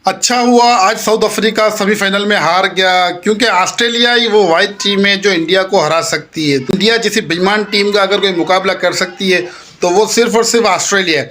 अच्छा हुआ आज साउथ अफ्रीका सेमीफाइनल में हार गया, क्योंकि ऑस्ट्रेलिया ही वो वाहिद टीम है जो इंडिया को हरा सकती है। इंडिया जैसी बेईमान टीम का अगर कोई मुकाबला कर सकती है तो वो सिर्फ और सिर्फ ऑस्ट्रेलिया है।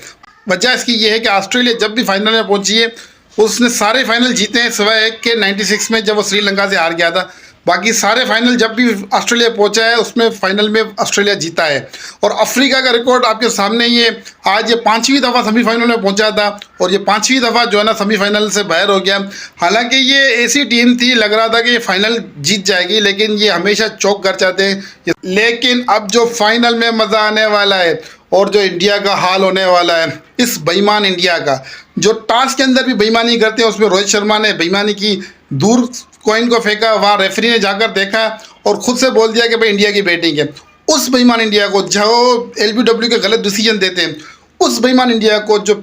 वजह इसकी ये है कि ऑस्ट्रेलिया जब भी फाइनल में पहुंची है उसने सारे फाइनल जीते हैं, सिवाय एक के 96 में जब वो श्रीलंका से हार गया था। बाकी सारे फाइनल जब भी ऑस्ट्रेलिया पहुंचा है उसमें फाइनल में ऑस्ट्रेलिया जीता है। और अफ्रीका का रिकॉर्ड आपके सामने ही है। आज ये 5वीं दफ़ा सेमीफाइनल में पहुंचा था और ये 5वीं दफ़ा जो है ना सेमीफाइनल से बाहर हो गया। हालांकि ये ऐसी टीम थी, लग रहा था कि ये फाइनल जीत जाएगी, लेकिन ये हमेशा चौक कर जाते हैं। लेकिन अब जो फाइनल में मज़ा आने वाला है और जो इंडिया का हाल होने वाला है, इस बेईमान इंडिया का, जो टॉस के अंदर भी बेईमानी करते हैं, उसमें रोहित शर्मा ने बेईमानी की, दूर कॉइन को फेंका, वहाँ रेफरी ने जाकर देखा और खुद से बोल दिया कि भाई इंडिया की बैटिंग है। उस बेईमान इंडिया को जो LBW के गलत डिसीजन देते हैं, उस बेईमान इंडिया को जो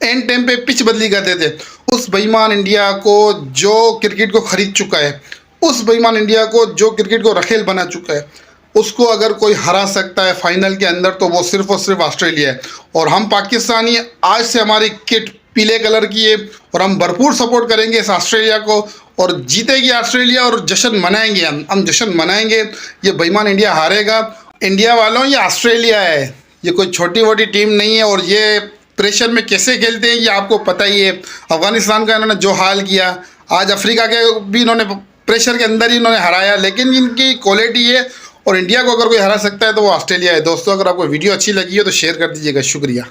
एंड टाइम पे पिच बदली कर देते, उस बेईमान इंडिया को जो क्रिकेट को खरीद चुका है, उस बेईमान इंडिया को जो क्रिकेट को रखेल बना चुका है, उसको अगर कोई हरा सकता है फाइनल के अंदर तो वो सिर्फ और सिर्फ ऑस्ट्रेलिया है। और हम पाकिस्तानी, आज से हमारी किट पीले कलर की है और हम भरपूर सपोर्ट करेंगे इस ऑस्ट्रेलिया को, और जीतेगी ऑस्ट्रेलिया और जश्न मनाएंगे। हम जश्न मनाएंगे। ये बेईमान इंडिया हारेगा। इंडिया वालों, ये ऑस्ट्रेलिया है, ये कोई छोटी मोटी टीम नहीं है। और ये प्रेशर में कैसे खेलते हैं ये आपको पता ही है। अफगानिस्तान का इन्होंने जो हाल किया, आज अफ्रीका के भी इन्होंने प्रेशर के अंदर ही इन्होंने हराया, लेकिन इनकी क्वालिटी है। और इंडिया को अगर कोई हरा सकता है तो वो ऑस्ट्रेलिया है। दोस्तों, अगर आपको वीडियो अच्छी लगी हो तो शेयर कर दीजिएगा। शुक्रिया।